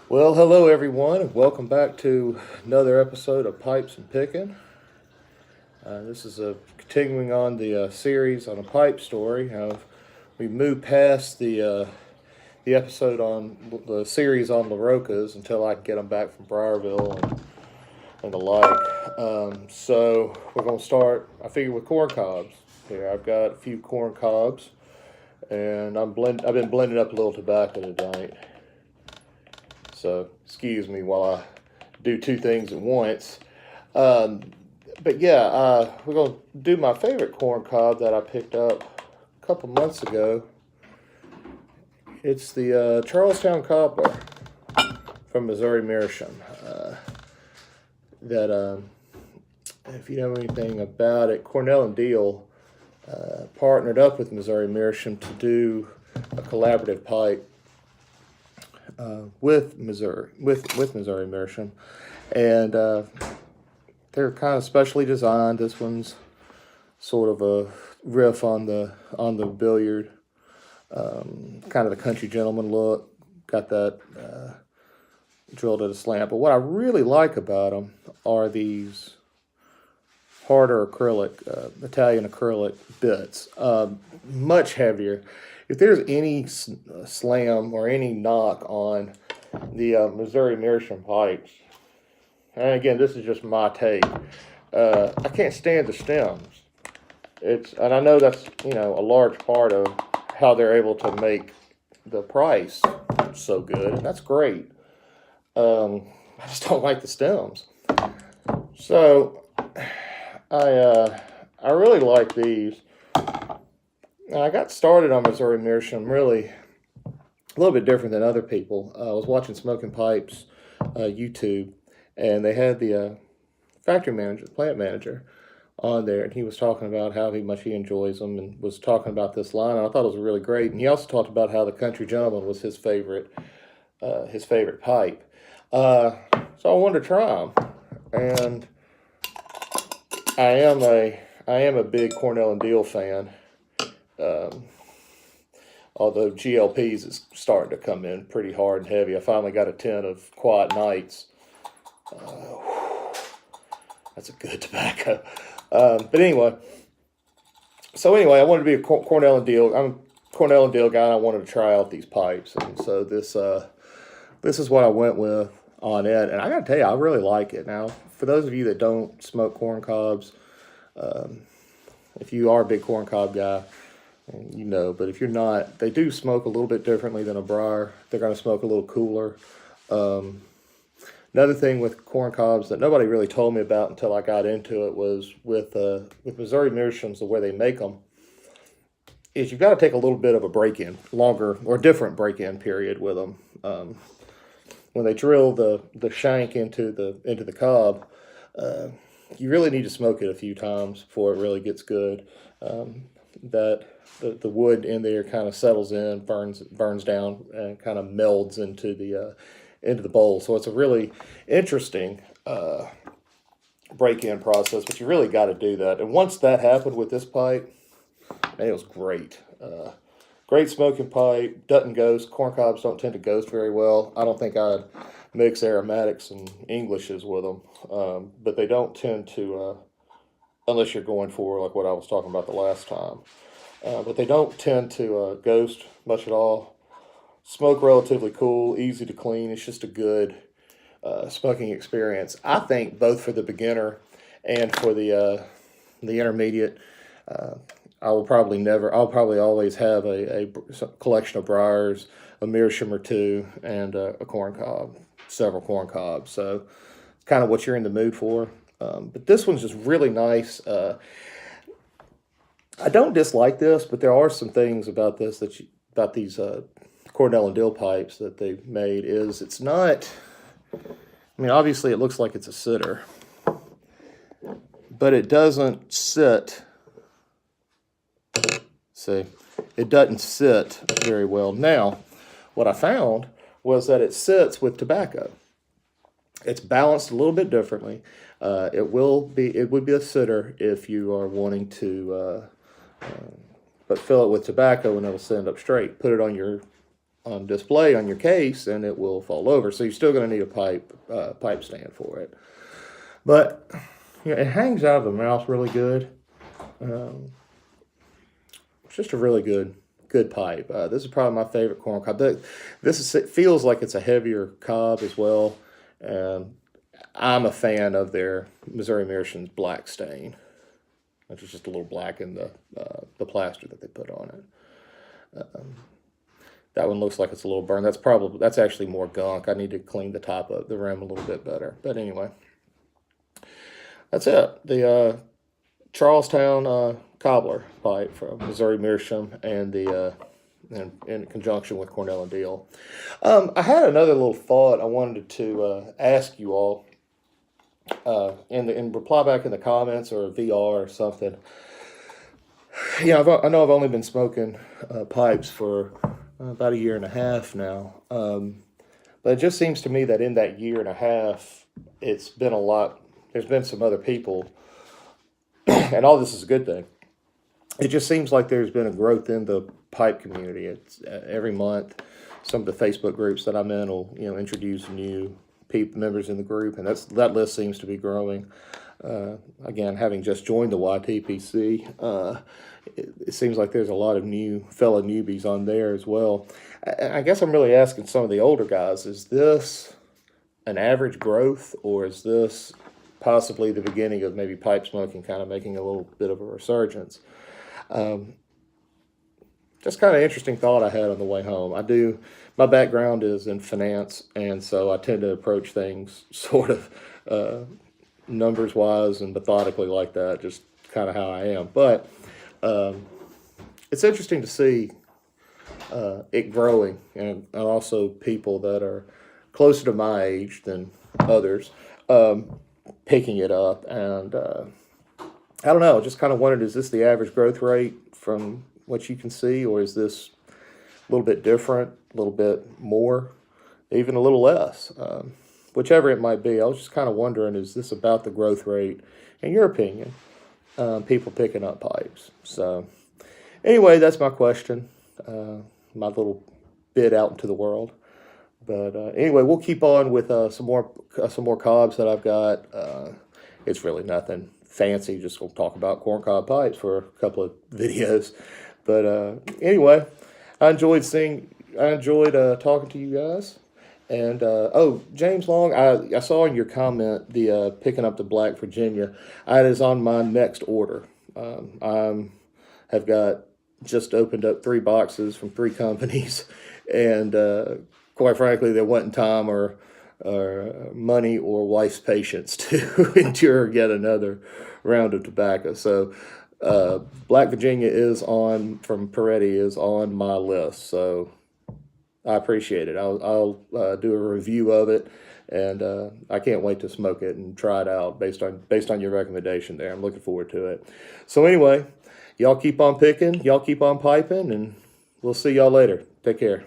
Well, hello everyone, and welcome back to another episode of Pipes and Picking. This is continuing on the series on a pipe story. We moved past the episode on the series on La Rocas until I can get them back from Briarville and the like. So we're going to start, I figure, with corn cobs. Here, I've got a few corn cobs, and I've been blending up a little tobacco tonight. So excuse me while I do two things at once. But yeah, we're going to do my favorite corn cob that I picked up a couple months ago. It's the Charles Towne Cobbler from Missouri Meerschaum. If you know anything about it, Cornell and Deal partnered up with Missouri Meerschaum to do a collaborative pipe with Missouri Meerschaum, and they're kind of specially designed. This one's sort of a riff on the billiard, kind of the country gentleman look. Got that drilled at a slant. But what I really like about them are these harder acrylic, Italian acrylic bits, much heavier. If there's any slam or any knock on the Missouri Meerschaum pipes, and again, this is just my take, I can't stand the stems. And I know that's, a large part of how they're able to make the price so good, and that's great. I just don't like the stems. So I really like these. I got started on Missouri Meerschaum really a little bit different than other people. I was watching Smoking Pipes YouTube, and they had the factory manager, the plant manager, on there, and he was talking about how much he enjoys them, and was talking about this line, and I thought it was really great. And he also talked about how the Country Gentleman was his favorite pipe. So I wanted to try them, and I am a big Cornell and Deal fan. Although GLPs is starting to come in pretty hard and heavy. I finally got a tin of Quiet Nights. That's a good tobacco. But anyway, I wanted to be a Cornell and Deal. I'm a Cornell and Deal guy, and I wanted to try out these pipes. And so this is what I went with on it. And I got to tell you, I really like it. Now, for those of you that don't smoke corn cobs, if you are a big corn cob guy, but if you're not, they do smoke a little bit differently than a briar. They're going to smoke a little cooler. Another thing with corn cobs that nobody really told me about until I got into it was with Missouri Meerschaums, the way they make them, is you've got to take a little bit of a break-in, longer or different break-in period with them. When they drill the shank into the cob, you really need to smoke it a few times before it really gets good. That the wood in there kind of settles in, burns down, and kind of melds into the bowl. So it's a really interesting break-in process, but you really got to do that. And once that happened with this pipe, man, it was great. Great smoking pipe, doesn't ghost. Corn cobs don't tend to ghost very well. I don't think I'd mix aromatics and Englishes with them, but they don't tend to, unless you're going for like what I was talking about the last time. But they don't tend to ghost much at all. Smoke relatively cool, easy to clean. It's just a good smoking experience. I think both for the beginner and for the intermediate. I'll probably always have a collection of briars, a meerschaum or two, and a corn cob, several corn cobs. So it's kind of what you're in the mood for. But this one's just really nice. I don't dislike this, but there are some things about this about these Cornell and Deal pipes that they've made. It's not. I mean, obviously, it looks like it's a sitter, but it doesn't sit. See, it doesn't sit very well. Now, what I found was that it sits with tobacco. It's balanced a little bit differently. It would be a sitter if you are wanting to, but fill it with tobacco and it'll send up straight. Put it on on display on your case, and it will fall over. So you're still going to need a pipe stand for it. But it hangs out of the mouth really good. It's just a really good pipe. This is probably my favorite corn cob. It feels like it's a heavier cob as well. I'm a fan of their Missouri Meerschaum's black stain, which is just a little black in the plaster that they put on it. That one looks like it's a little burned. That's actually more gunk. I need to clean the top of the rim a little bit better. But anyway, that's it. The Charles Towne Cobbler pipe from Missouri Meerschaum, and in conjunction with Cornell and Deal. I had another little thought I wanted to ask you all in reply back in the comments or VR or something. Yeah, I know I've only been smoking pipes for about a year and a half now, but it just seems to me that in that year and a half, it's been a lot. There's been some other people, and all this is a good thing. It just seems like there's been a growth in the pipe community. It's every month, some of the Facebook groups that I'm in will introduce new members in the group, and that list seems to be growing. Again, having just joined the YTPC, it seems like there's a lot of fellow newbies on there as well. I guess I'm really asking some of the older guys, is this an average growth, or is this possibly the beginning of maybe pipe smoking kind of making a little bit of a resurgence? Just kind of interesting thought I had on the way home. My background is in finance, and so I tend to approach things sort of numbers-wise and methodically like that, just kind of how I am. But it's interesting to see it growing, and also people that are closer to my age than others picking it up. And I don't know, just kind of wondered, is this the average growth rate from what you can see, or is this a little bit different, a little bit more, even a little less? Whichever it might be, I was just kind of wondering, is this about the growth rate, in your opinion, people picking up pipes? So anyway, that's my question, my little bit out into the world. But anyway, we'll keep on with some more cobs that I've got. It's really nothing fancy, just going to talk about corncob pipes for a couple of videos. But anyway, I enjoyed talking to you guys. And James Long, I saw in your comment the picking up the Black Virginia. That is on my next order. I have got just opened up 3 boxes from 3 companies, and quite frankly, there wasn't time or money or wife's patience to endure yet another round of tobacco. So Black Virginia from Peretti is on my list. So I appreciate it. I'll do a review of it, and I can't wait to smoke it and try it out based on your recommendation there. I'm looking forward to it. So anyway, y'all keep on picking, y'all keep on piping, and we'll see y'all later. Take care.